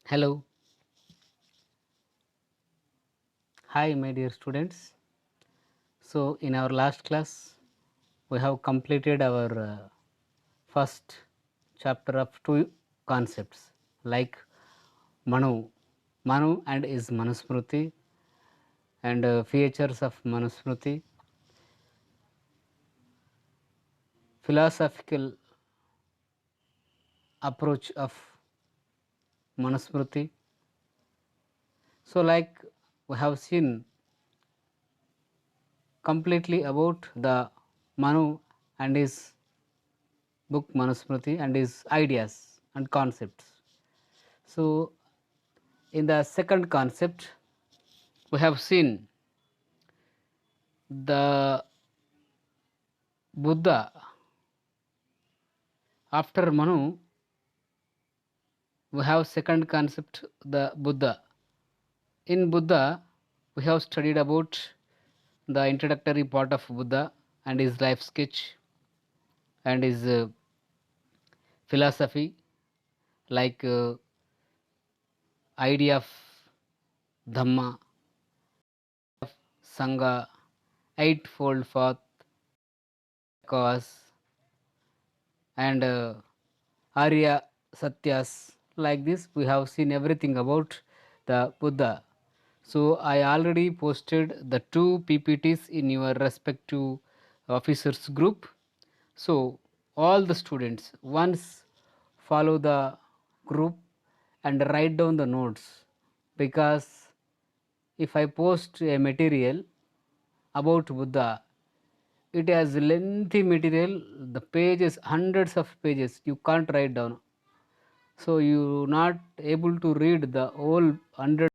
Hello. Hi, my dear students. So, in our last class, we have completed our first chapter of two concepts like Manu, Manu and is Manusmruti, and features of Manusmruti, philosophical approach of Manusmruti. So, like we have seen completely about the Manu and his book Manusmruti and his ideas and concepts. So, in the second concept, we have seen the Buddha. After Manu, we have second concept, the Buddha. In Buddha, we have studied about the introductory part of Buddha and his life sketch and his philosophy, like idea of Dhamma, Sangha, Eightfold Path, cause, and Arya Satyas. Like this, we have seen everything about the Buddha. So, I already posted the two PPTs in your respective officers group. So, all the students once follow the group and write down the notes, because if I post a material about Buddha, it has lengthy material, the pages, hundreds of pages, you can't write down. So you not able to read the whole hundred.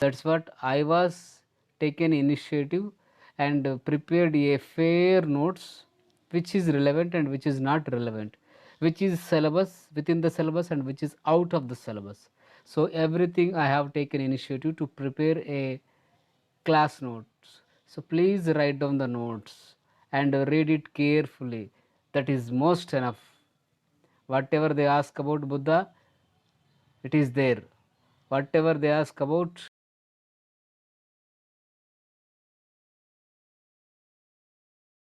That's what I was taken initiative and prepared a fair notes which is relevant and which is not relevant, which is syllabus within the syllabus and which is out of the syllabus. So everything I have taken initiative to prepare a class notes. So please write down the notes and read it carefully. That is most enough. Whatever they ask about Buddha, it is there. Whatever they ask about,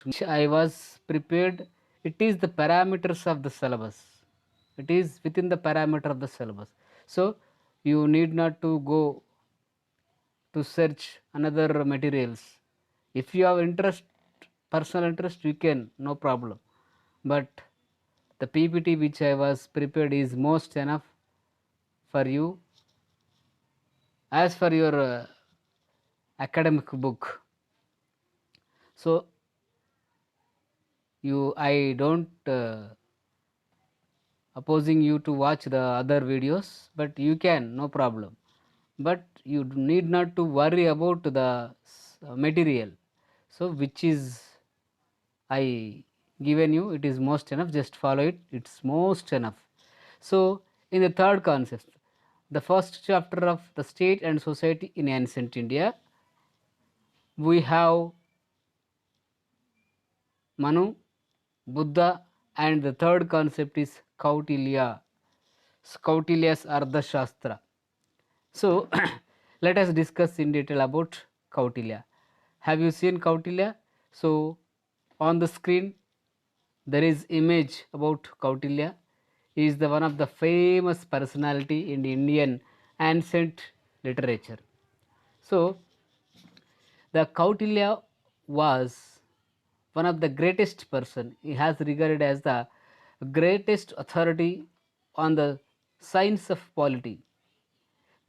which I was prepared, it is the parameters of the syllabus. It is within the parameter of the syllabus. So you need not to go to search another materials. If you have interest, personal interest, you can, no problem. But the PPT which I was prepared is most enough for you. As for your academic book, so I don't opposing you to watch the other videos, but you can, no problem. But you need not to worry about the material. So which is I given you, it is most enough, just follow it, it's most enough. So in the third concept, the first chapter of the state and society in ancient India, we have Manu, Buddha, and the third concept is Kautilya, Kautilya's Ardhashastra. So let us discuss in detail about Kautilya. Have you seen Kautilya? So on the screen there is image about Kautilya. He is the one of the famous personality in Indian ancient literature. So the Kautilya was one of the greatest person. He has regarded as the greatest authority on the science of polity,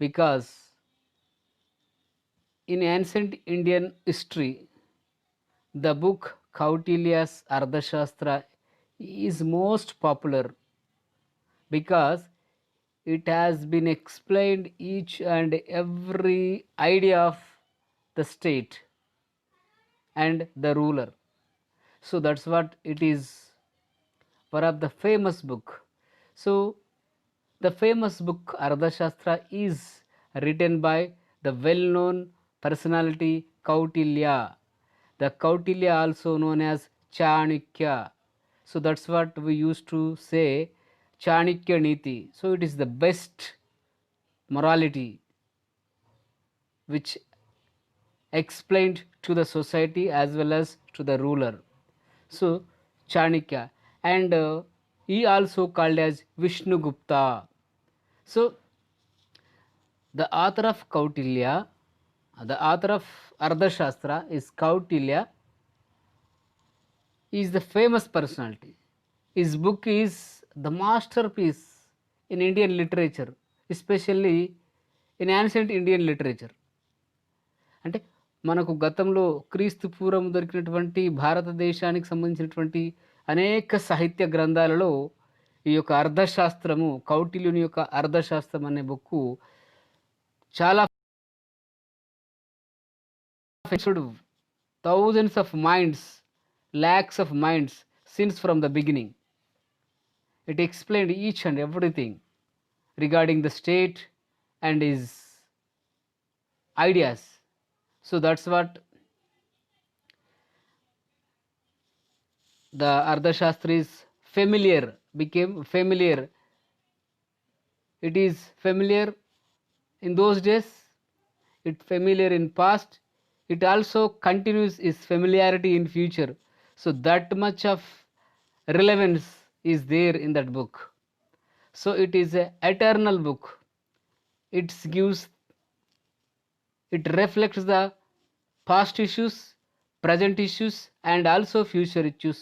because in ancient Indian history, the book Kautilya's Ardhashastra is most popular because it has been explained each and every idea of the state and the ruler. So that's what it is, one of the famous book. So the famous book Ardhashastra is written by the well-known personality Kautilya. The Kautilya also known as Chanakya. So that's what we used to say, Chanakya Niti. So it is the best morality which explained to the society as well as to the ruler. So Chanakya, and he also called as Vishnu Gupta. So the author of Kautilya, the author of Ardhashastra is Kautilya, is the famous personality. His book is the masterpiece in Indian literature, especially in ancient Indian literature. అంటే మనకు గతంలో క్రీస్తు పూర్వం దొరికినటువంటి భారతదేశానికి సంబంధించినటువంటి అనేక సాహిత్య గ్రంథాలలో ఈ యొక్క అర్థశాస్త్రము, కౌటిల్యుని యొక్క అర్థశాస్త్రం అనే బుక్కు చాలా thousands of minds, lakhs of minds since from the beginning. It explained each and everything regarding the state and his ideas. So that's what the Ardhashastra is familiar, became familiar. It is familiar in those days, it familiar in past, it also continues its familiarity in future. So that much of relevance is there in that book. So it is a eternal book. It gives, it reflects the past issues, present issues, and also future issues,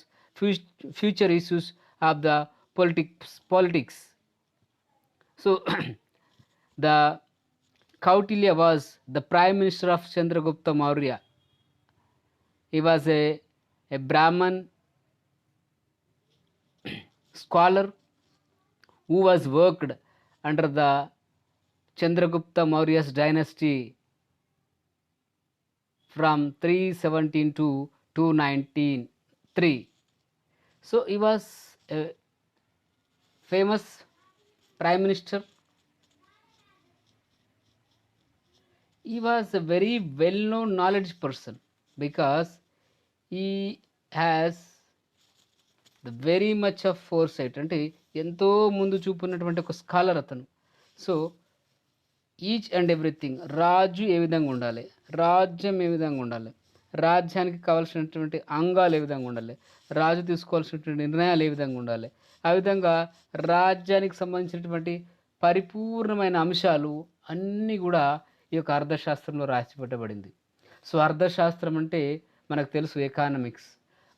future issues of the politics. So the Kautilya was the prime minister of Chandragupta Maurya. He was a Brahman scholar who was worked under the Chandragupta Maurya's dynasty from 317 to 293. So he was a famous prime minister. He was a very well known knowledge person because he has the very much of foresight, అంటే ఎంతో ముందు చూపున్నటువంటి ఒక scholar అతను. So each and everything, రాజు ఏ విధంగా ఉండాలి, రాజ్యం ఏ విధంగా ఉండాలి, రాజ్యానికి కావాల్సినటువంటి అంగాలు ఏ విధంగా ఉండాలి, రాజు తీసుకోవాల్సినటువంటి నిర్ణయాలు ఏ విధంగా ఉండాలి, ఆ విధంగా రాజ్యానికి సంబంధించినటువంటి పరిపూర్ణమైన అంశాలు అన్నీ కూడా ఈ యొక్క అర్థశాస్త్రంలో రాసిపెట్టబడింది. సో అర్థశాస్త్రం అంటే మనకు తెలుసు ఎకానమిక్స్,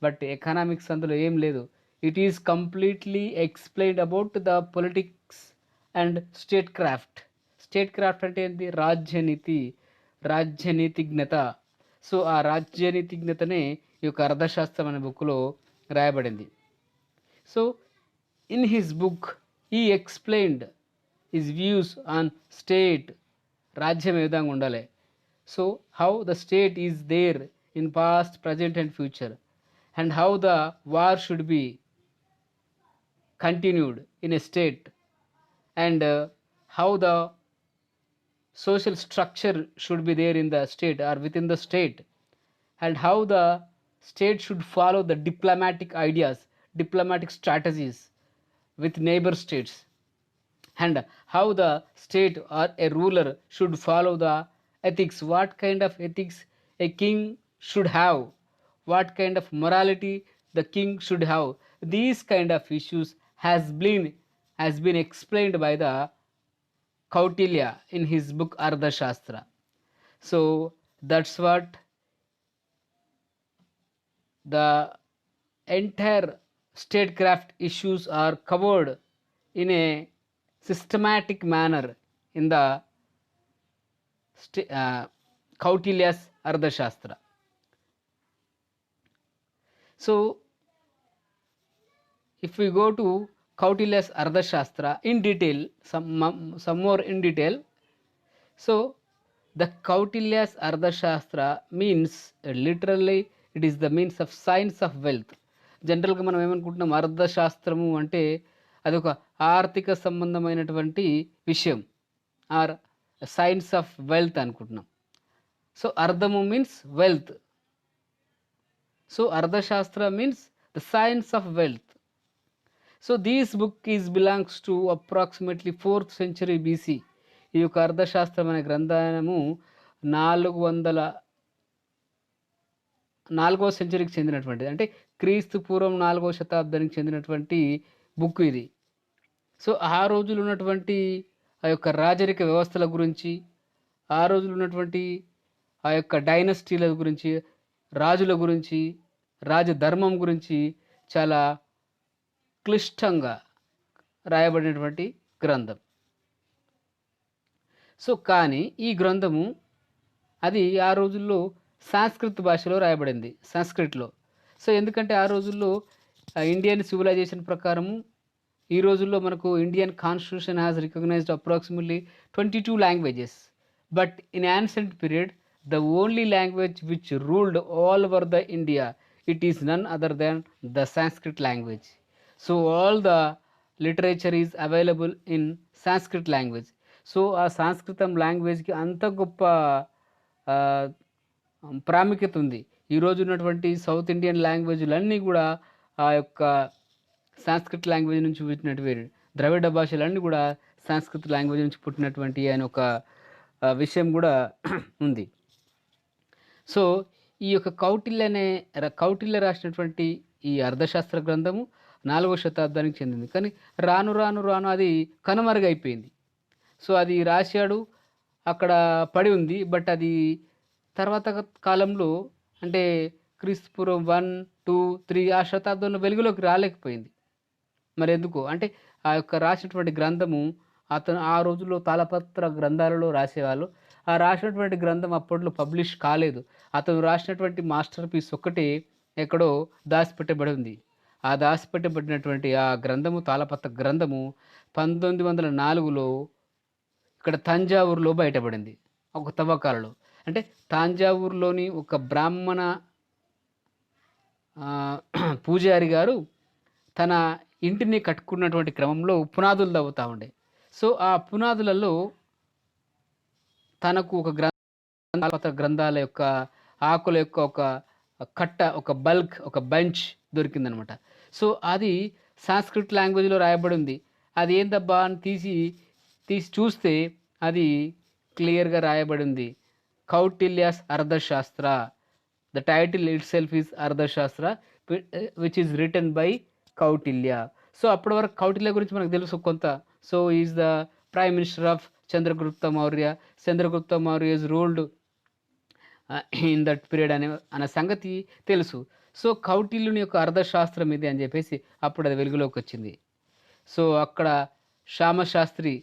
బట్ ఎకనామిక్స్ అందులో ఏం లేదు. It is completely explained about the politics and state craft. State craft అంటే ఏంటి? రాజ్యనీతి, రాజ్యనీతిజ్ఞత. సో ఆ రాజ్యనీతిజ్ఞతనే ఈ యొక్క అర్థశాస్త్రం అనే బుక్లో రాయబడింది. So in his book he explained his views on state, రాజ్యం ఏ విధంగా ఉండాలి. So how the state is there in past, present and future, and how the war should be continued in a state, and how the social structure should be there in the state or within the state, and how the state should follow the diplomatic ideas, diplomatic strategies with neighbor states, and how the state or a ruler should follow the ethics, what kind of ethics a king should have, what kind of morality the king should have. These kind of issues has been explained by the Kautilya in his book Ardhashastra. So that's what the entire statecraft issues are covered in a systematic manner in the Kautilya's Ardhashastra. So if we go to Kautilya's Ardhashastra in detail, some more in detail. So the Kautilya's Ardhashastra means literally it is the means of science of wealth. జనరల్గా మనం ఏమనుకుంటున్నాం, అర్థశాస్త్రము అంటే అదొక ఆర్థిక సంబంధమైనటువంటి విషయం, are science of wealth అనుకుంటున్నాం. So అర్థము means wealth. So అర్థశాస్త్ర means the science of wealth. So these book is belongs to approximately 4th century BC. ఈ యొక్క అర్థశాస్త్రం అనే గ్రంథము 4వ సెంచరీకి చెందినటువంటిది. అంటే క్రీస్తు పూర్వం 4వ శతాబ్దానికి చెందినటువంటి బుక్ ఇది. సో ఆ రోజుల్లో ఉన్నటువంటి ఆ యొక్క రాజరిక వ్యవస్థల గురించి, ఆ రోజుల్లో ఉన్నటువంటి ఆ యొక్క డైనస్టీల గురించి, రాజుల గురించి, రాజధర్మం గురించి చాలా క్లిష్టంగా రాయబడినటువంటి గ్రంథం. సో కానీ ఈ గ్రంథము అది ఆ రోజుల్లో సాంస్క్రిట్ భాషలో రాయబడింది, సంస్కృత్‌లో. సో ఎందుకంటే ఆ రోజుల్లో ఇండియన్ సివిలైజేషన్ ప్రకారము ఈ రోజుల్లో మనకు Indian constitution has recognised approximately 22 languages. But in ancient period the only language which ruled all over the India it is none other than the Sanskrit language. So all the literature is available in Sanskrit language. So ఆ సంస్కృతం లాంగ్వేజ్కి అంత గొప్ప ప్రాముఖ్యత ఉంది. ఈరోజు ఉన్నటువంటి south Indian లాంగ్వేజ్‌లన్నీ కూడా ఆ యొక్క సాంస్క్రిట్ లాంగ్వేజ్ నుంచి పుట్టినటివే. ద్రవిడ భాషలన్నీ కూడా సాంస్క్రిట్ లాంగ్వేజ్ నుంచి పుట్టినటువంటి అని ఒక విషయం కూడా ఉంది. సో ఈ యొక్క కౌటిల్య రాసినటువంటి ఈ అర్థశాస్త్ర గ్రంథము 4వ శతాబ్దానికి చెందింది. కానీ రాను రాను రాను అది కనుమరుగైపోయింది. సో అది రాశాడు, అక్కడ పడి ఉంది. బట్ అది తర్వాత కాలంలో అంటే క్రీస్తు పూర్వం 1, 2, 3 ఆ శతాబ్దంలో వెలుగులోకి రాలేకపోయింది. మరెందుకో అంటే ఆ యొక్క రాసినటువంటి గ్రంథము అతను ఆ రోజుల్లో తాళపత్ర గ్రంథాలలో రాసేవాళ్ళు. ఆ రాసినటువంటి గ్రంథం అప్పట్లో పబ్లిష్ కాలేదు. అతను రాసినటువంటి మాస్టర్ పీస్ ఒక్కటే ఎక్కడో దాచిపెట్టబడి ఉంది. ఆ దాచిపెట్టబడినటువంటి ఆ గ్రంథము తాళపత్ర గ్రంథము 1904లో ఇక్కడ తంజావూరులో బయటపడింది. ఒక తవ్వకాలలో. అంటే తాంజావూరులోని ఒక బ్రాహ్మణ పూజారి గారు తన ఇంటిని కట్టుకున్నటువంటి క్రమంలో పునాదులు తవ్వుతూ ఉండే. సో ఆ పునాదులలో తనకు ఒక గ్రంథాల యొక్క ఆకుల యొక్క ఒక కట్ట, ఒక బల్క్, ఒక బంచ్ దొరికిందనమాట. సో అది సాంస్క్రిట్ లాంగ్వేజ్లో రాయబడి ఉంది. అది ఏందబ్బా అని తీసి చూస్తే అది క్లియర్గా రాయబడి ఉంది. Kautilya's Arthashastra. The title itself is Arthashastra which is written by Kautilya. So అప్పటి వరకు కౌటిల్య గురించి మనకు తెలుసు కొంత. So is the prime minister of Chandragupta Maurya. Chandragupta Maurya is ruled in that period అనే సంగతి తెలుసు. సో కౌటిల్యుని యొక్క అర్థశాస్త్రం ఇది అని చెప్పేసి అప్పుడు అది వెలుగులోకి వచ్చింది. సో అక్కడ శ్యామశాస్త్రి,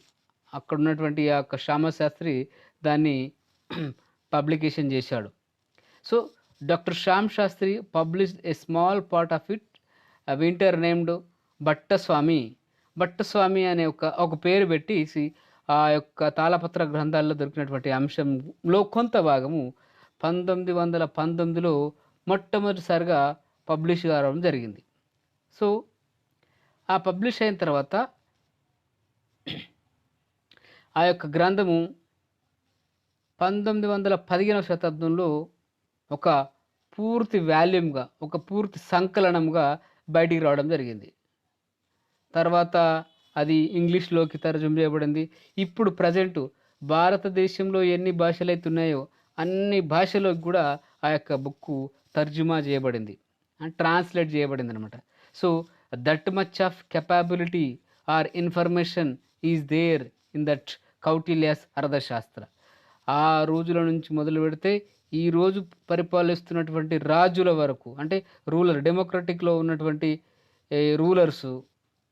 అక్కడ ఉన్నటువంటి ఆ యొక్క శ్యామశాస్త్రి దాన్ని పబ్లికేషన్ చేశాడు. So doctor Shama Sastri published a small part of it winter named Bhattaswami. Bhattaswami అనే ఒక పేరు పెట్టేసి ఆ యొక్క తాళపత్ర గ్రంథాల్లో దొరికినటువంటి అంశంలో కొంత భాగము 1919లో మొట్టమొదటిసారిగా పబ్లిష్ కావడం జరిగింది. సో ఆ పబ్లిష్ అయిన తర్వాత ఆ యొక్క గ్రంథము 1915వ శతాబ్దంలో ఒక పూర్తి వాల్యూమ్గా, ఒక పూర్తి సంకలనంగా బయటికి రావడం జరిగింది. తర్వాత అది ఇంగ్లీష్లోకి తర్జుమా చేయబడింది. ఇప్పుడు ప్రజెంటు భారతదేశంలో ఎన్ని భాషలైతే ఉన్నాయో అన్ని భాషలకు కూడా ఆ యొక్క బుక్కు తర్జుమా చేయబడింది, ట్రాన్స్లేట్ చేయబడింది అనమాట. So that much of capability or information is there in that Kautilya's Arthashastra. ఆ రోజుల నుంచి మొదలు పెడితే ఈ రోజు పరిపాలిస్తున్నటువంటి రాజుల వరకు, అంటే డెమోక్రటిక్లో ఉన్నటువంటి రూలర్సు,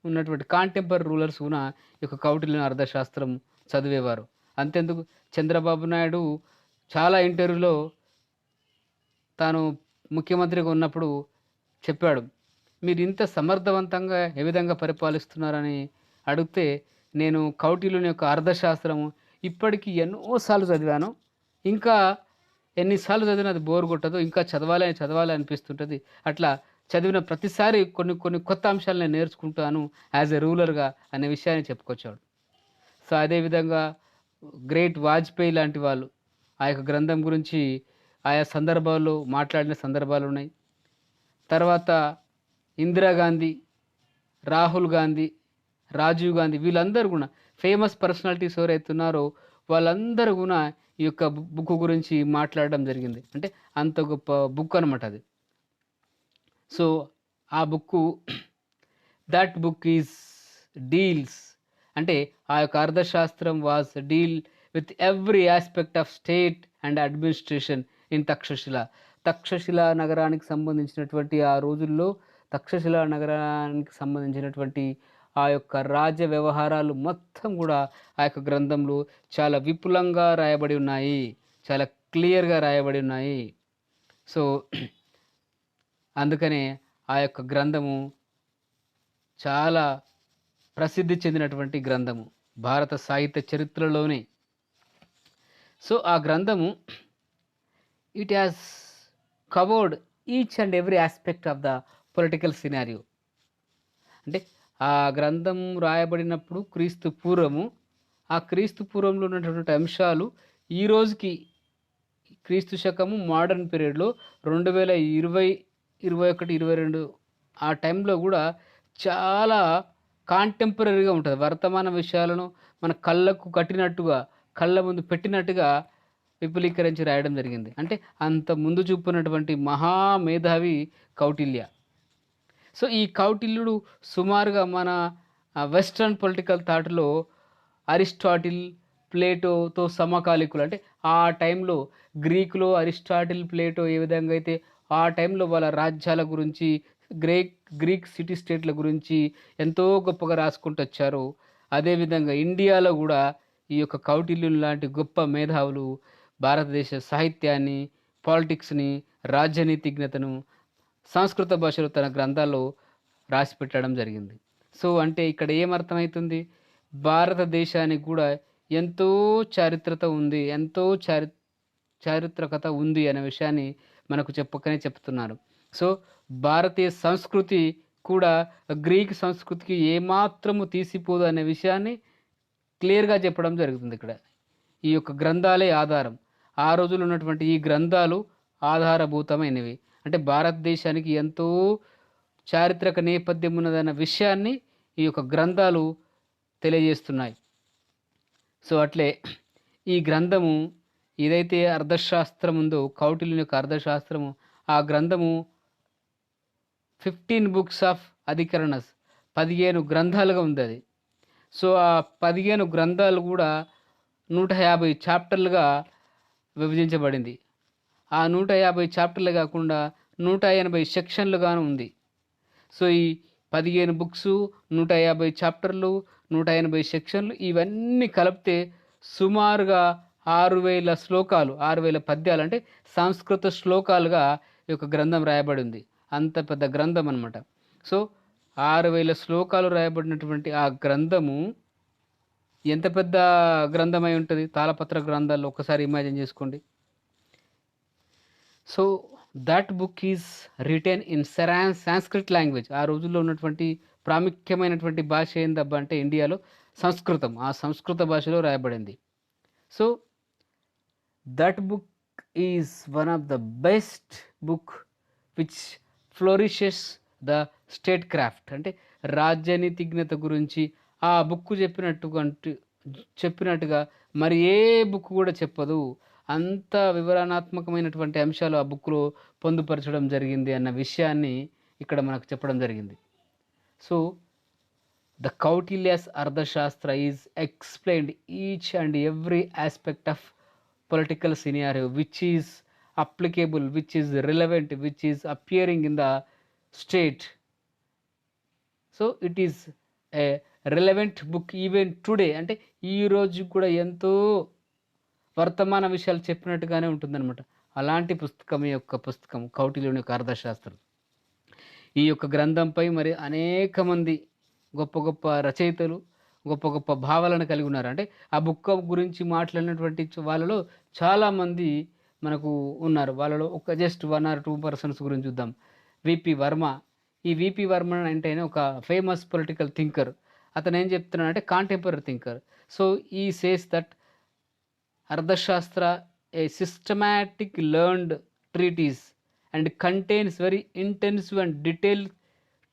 ఉన్నటువంటి కాంటెంపరీ రూలర్స్ కూడా ఈ యొక్క కౌటిల్య అర్థశాస్త్రం చదివేవారు. అంతెందుకు చంద్రబాబు నాయుడు చాలా ఇంటర్వ్యూలో తాను ముఖ్యమంత్రిగా ఉన్నప్పుడు చెప్పాడు, మీరు ఇంత సమర్థవంతంగా ఏ విధంగా పరిపాలిస్తున్నారని అడిగితే, నేను కౌటిల్యుని యొక్క అర్థశాస్త్రము ఇప్పటికీ ఎన్నోసార్లు చదివాను, ఇంకా ఎన్నిసార్లు చదివినా అది బోర్ కొట్టదు, ఇంకా చదవాలి అనిపిస్తుంటుంది. అట్లా చదివిన ప్రతిసారి కొన్ని కొత్త అంశాలు నేను నేర్చుకుంటాను యాజ్ ఎ రూలర్గా అనే విషయాన్ని చెప్పుకొచ్చాడు. సో అదేవిధంగా గ్రేట్ వాజ్పేయి లాంటి వాళ్ళు ఆ యొక్క గ్రంథం గురించి ఆయా సందర్భాల్లో మాట్లాడిన సందర్భాలు ఉన్నాయి. తర్వాత ఇందిరాగాంధీ రాహుల్ గాంధీ, రాజీవ్ గాంధీ వీళ్ళందరూ కూడా ఫేమస్ పర్సనాలిటీస్ ఎవరైతే ఉన్నారో వాళ్ళందరూ కూడా ఈ యొక్క బుక్ గురించి మాట్లాడడం జరిగింది. అంటే అంత గొప్ప బుక్ అనమాట అది. సో ఆ book that book is deals అంటే ఆ యొక్క అర్థశాస్త్రం was deal with every aspect of state and administration in Takshashila. Takshashila నగరానికి సంబంధించినటువంటి ఆ రోజుల్లో తక్షశిల నగరానికి సంబంధించినటువంటి ఆ యొక్క రాజ్య వ్యవహారాలు మొత్తం కూడా ఆ యొక్క గ్రంథంలో చాలా విపులంగా రాయబడి ఉన్నాయి, చాలా క్లియర్గా రాయబడి ఉన్నాయి. సో అందుకనే ఆ యొక్క గ్రంథము చాలా ప్రసిద్ధి చెందినటువంటి గ్రంథము భారత సాహిత్య చరిత్రలోనే. సో ఆ గ్రంథము it has covered each and every aspect of the political scenario. అంటే ఆ గ్రంథం రాయబడినప్పుడు క్రీస్తు పూర్వము, ఆ క్రీస్తు పూర్వంలో ఉన్నటువంటి అంశాలు ఈ రోజుకి క్రీస్తు శకము మోడర్న్ పీరియడ్లో 2020, 21, 22 ఆ టైంలో కూడా చాలా కాంటెంపరీగా ఉంటుంది. వర్తమాన విషయాలను మన కళ్ళకు కట్టినట్టుగా, కళ్ళ ముందు పెట్టినట్టుగా విపులీకరించి రాయడం జరిగింది. అంటే అంత ముందు చూపున్నటువంటి మహామేధావి కౌటిల్య. సో ఈ కౌటిల్యుడు సుమారుగా మన వెస్ట్రన్ పొలిటికల్ థాట్లో అరిస్టాటిల్, ప్లేటోతో సమకాలీకులు. అంటే ఆ టైంలో గ్రీకులో అరిస్టాటిల్, ప్లేటో ఏ విధంగా అయితే ఆ టైంలో వాళ్ళ రాజ్యాల గురించి, గ్రీక్ సిటీ స్టేట్ల గురించి ఎంతో గొప్పగా రాసుకుంటూ వచ్చారో, అదేవిధంగా ఇండియాలో కూడా ఈ యొక్క కౌటిల్యుని లాంటి గొప్ప మేధావులు భారతదేశ సాహిత్యాన్ని, పాలిటిక్స్ని, రాజ్యనీతిజ్ఞతను సంస్కృత భాషలో తన గ్రంథాల్లో రాసి పెట్టడం జరిగింది. సో అంటే ఇక్కడ ఏమర్థమవుతుంది, భారతదేశానికి కూడా ఎంతో చారిత్రత ఉంది, ఎంతో చారిత్రకత ఉంది అనే విషయాన్ని మనకు చెప్పకనే చెప్తున్నారు. సో భారతీయ సంస్కృతి కూడా గ్రీక్ సంస్కృతికి ఏమాత్రము తీసిపోదు అనే విషయాన్ని క్లియర్గా చెప్పడం జరుగుతుంది ఇక్కడ. ఈ యొక్క గ్రంథాలే ఆధారం. ఆ రోజుల్లో ఉన్నటువంటి ఈ గ్రంథాలు ఆధారభూతమైనవి. అంటే భారతదేశానికి ఎంతో చారిత్రక నేపథ్యం ఉన్నదన్న విషయాన్ని ఈ యొక్క గ్రంథాలు తెలియజేస్తున్నాయి. సో అట్లే ఈ గ్రంథము ఏదైతే అర్థశాస్త్రం ఉందో, కౌటిల్యుని యొక్క అర్థశాస్త్రము, ఆ గ్రంథము 15 బుక్స్ ఆఫ్ అధికరణస్, 15 గ్రంథాలుగా ఉంది అది. సో ఆ 15 గ్రంథాలు కూడా 150 చాప్టర్లుగా విభజించబడింది. ఆ 150 చాప్టర్లు కాకుండా 180 సెక్షన్లుగాను ఉంది. సో ఈ 15 బుక్సు, 150 చాప్టర్లు, 180 సెక్షన్లు ఇవన్నీ కలిపితే సుమారుగా 6000 శ్లోకాలు, 6000 పద్యాలు, అంటే సంస్కృత శ్లోకాలుగా ఈ యొక్క గ్రంథం రాయబడి ఉంది. అంత పెద్ద గ్రంథం అనమాట. సో 6000 శ్లోకాలు రాయబడినటువంటి ఆ గ్రంథము ఎంత పెద్ద గ్రంథమై ఉంటుంది తాళపత్ర గ్రంథాల్లో, ఒకసారి ఇమాజిన్ చేసుకోండి. So that book is written in Sanskrit language. ఆ రోజుల్లో ఉన్నటువంటి ప్రాముఖ్యమైనటువంటి భాష ఏందబ్బా అంటే ఇండియాలో సంస్కృతం. ఆ సంస్కృత భాషలో రాయబడింది. So that book is one of the best book which flourishes the statecraft. అంటే రాజ్యనీతిజ్ఞత గురించి ఆ బుక్ చెప్పినట్టుగా మరి ఏ బుక్ కూడా చెప్పదు. అంత వివరణాత్మకమైనటువంటి అంశాలు ఆ బుక్లో పొందుపరచడం జరిగింది అన్న విషయాన్ని ఇక్కడ మనకు చెప్పడం జరిగింది. So the కౌటిల్యాస్ Arthashastra is explained each and every aspect of political scenario which is applicable, which is relevant, which is appearing in the state. So it is a relevant book even today. అంటే ఈ రోజు కూడా ఎంతో వర్తమాన విషయాలు చెప్పినట్టుగానే ఉంటుందన్నమాట. అలాంటి పుస్తకం ఈ యొక్క పుస్తకం కౌటిల్యుని యొక్క అర్థశాస్త్రం. ఈ యొక్క గ్రంథంపై మరి అనేక మంది గొప్ప గొప్ప రచయితలు గొప్ప గొప్ప భావాలను కలిగి ఉన్నారు. అంటే ఆ బుక్ గురించి మాట్లాడినటువంటి వాళ్ళలో చాలామంది మనకు ఉన్నారు. వాళ్ళలో ఒక జస్ట్ 1 or 2 పర్సన్స్ గురించి చూద్దాం. విపి వర్మ. ఈ విపి వర్మ అంటే ఒక ఫేమస్ పొలిటికల్ థింకర్. అతను ఏం చెప్తున్నాడంటే contemporary thinker. So he says that Arthashastra a systematic learned treatise and contains very intensive and detailed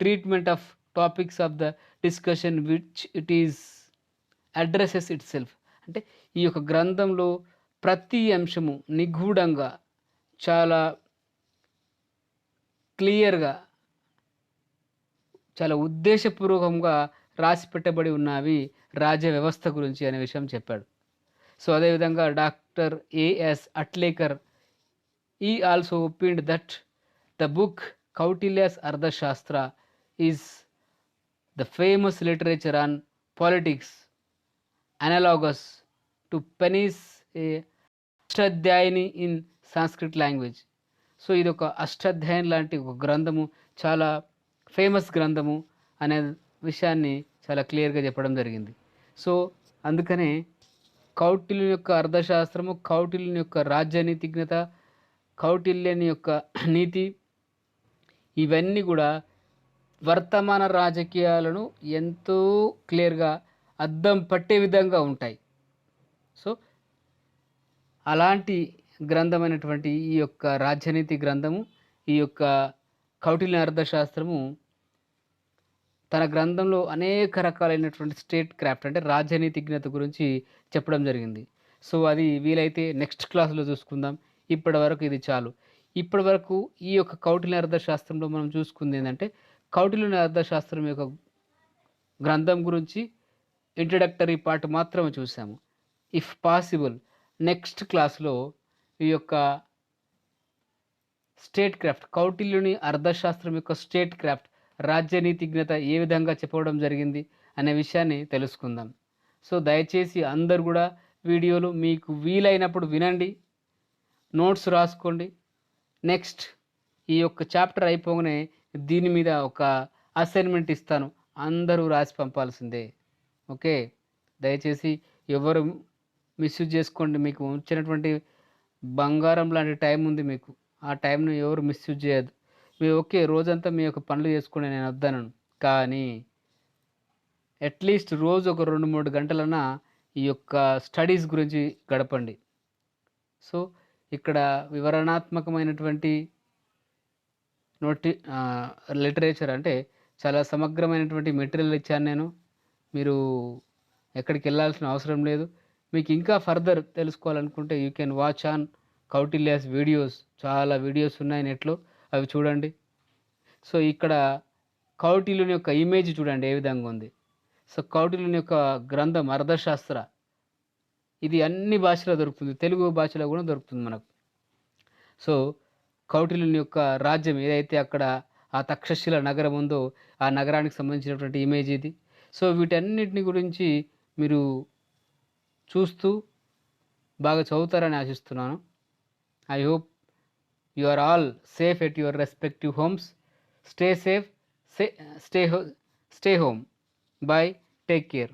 treatment of topics of the discussion which it is addresses itself. అంటే ఈ యొక్క గ్రంథంలో ప్రతి అంశము నిగూఢంగా చాలా క్లియర్గా చాలా ఉద్దేశపూర్వకంగా రాసి పెట్టబడి ఉన్నవి రాజ్య వ్యవస్థ గురించి అనే విషయం చెప్పాడు. సో అదేవిధంగా doctor A S Altekar he also opined that the book Kautilya's Arthashastra is the famous literature on politics analogous to Panini's a అష్టాధ్యాయిని ఇన్ సాంస్క్రిట్ లాంగ్వేజ్. సో ఇది ఒక అష్టాధ్యాయం లాంటి ఒక గ్రంథము, చాలా ఫేమస్ గ్రంథము అనే విషయాన్ని చాలా క్లియర్గా చెప్పడం జరిగింది. సో అందుకనే కౌటిల్యుని యొక్క అర్థశాస్త్రము, కౌటిల్యుని యొక్క రాజ్యనీతిజ్ఞత, కౌటిల్యుని యొక్క నీతి, ఇవన్నీ కూడా వర్తమాన రాజకీయాలను ఎంతో క్లియర్గా అద్దం పట్టే విధంగా ఉంటాయి. సో అలాంటి గ్రంథమైనటువంటి ఈ యొక్క రాజ్యనీతి గ్రంథము, ఈ యొక్క కౌటిల్య అర్థశాస్త్రము తన గ్రంథంలో అనేక రకాలైనటువంటి స్టేట్ క్రాఫ్ట్ అంటే రాజ్యనీతిజ్ఞత గురించి చెప్పడం జరిగింది. సో అది వీలైతే నెక్స్ట్ క్లాస్లో చూసుకుందాం. ఇప్పటి వరకు ఇది చాలు. ఇప్పటి వరకు ఈ యొక్క కౌటిల్య అర్థశాస్త్రంలో మనం చూసుకుంది ఏంటంటే, కౌటిల్యుని అర్థశాస్త్రం యొక్క గ్రంథం గురించి ఇంట్రడక్టరీ పార్ట్ మాత్రమే చూసాము. ఇఫ్ పాసిబుల్ నెక్స్ట్ క్లాస్లో ఈ యొక్క స్టేట్ క్రాఫ్ట్, కౌటిల్యుని అర్థశాస్త్రం యొక్క స్టేట్ క్రాఫ్ట్, రాజ్యనీతిజ్ఞత ఏ విధంగా చెప్పడం జరిగింది అనే విషయాన్ని తెలుసుకుందాం. సో దయచేసి అందరు కూడా వీడియోలు మీకు వీలైనప్పుడు వినండి, నోట్స్ రాసుకోండి. నెక్స్ట్ ఈ యొక్క చాప్టర్ అయిపోగానే దీని మీద ఒక అసైన్మెంట్ ఇస్తాను, అందరూ రాసి పంపాల్సిందే. ఓకే, దయచేసి ఎవరు మిస్యూజ్ చేసుకోండి. మీకు వచ్చినటువంటి బంగారం లాంటి టైం ఉంది మీకు, ఆ టైంను ఎవరు మిస్యూజ్ చేయదు. మీరు ఓకే రోజంతా మీ యొక్క పనులు చేసుకోండి, నేను వద్దనను, కానీ అట్లీస్ట్ రోజు ఒక 2-3 గంటలన్నా ఈ యొక్క స్టడీస్ గురించి గడపండి. సో ఇక్కడ వివరణాత్మకమైనటువంటి లిటరేచర్ అంటే చాలా సమగ్రమైనటువంటి మెటీరియల్ ఇచ్చాను నేను. మీరు ఎక్కడికి వెళ్ళాల్సిన అవసరం లేదు. మీకు ఇంకా ఫర్దర్ తెలుసుకోవాలనుకుంటే you can watch on Kautilya's videos. చాలా వీడియోస్ ఉన్నాయి నెట్లో, అవి చూడండి. సో ఇక్కడ కౌటిల్యుని యొక్క ఇమేజ్ చూడండి ఏ విధంగా ఉంది. సో కౌటిల్యుని యొక్క గ్రంథం అర్థశాస్త్ర ఇది అన్ని భాషలో దొరుకుతుంది, తెలుగు భాషలో కూడా దొరుకుతుంది మనకు. సో కౌటిల్యుని యొక్క రాజ్యం ఏదైతే అక్కడ ఆ తక్షశిల నగరం ఉందో ఆ నగరానికి సంబంధించినటువంటి ఇమేజ్ ఇది. సో వీటన్నిటిని గురించి మీరు చూస్తూ బాగా చదువుతారని ఆశిస్తున్నాను. I hope you are all safe at your respective homes. Stay safe, stay home. Bye, take care.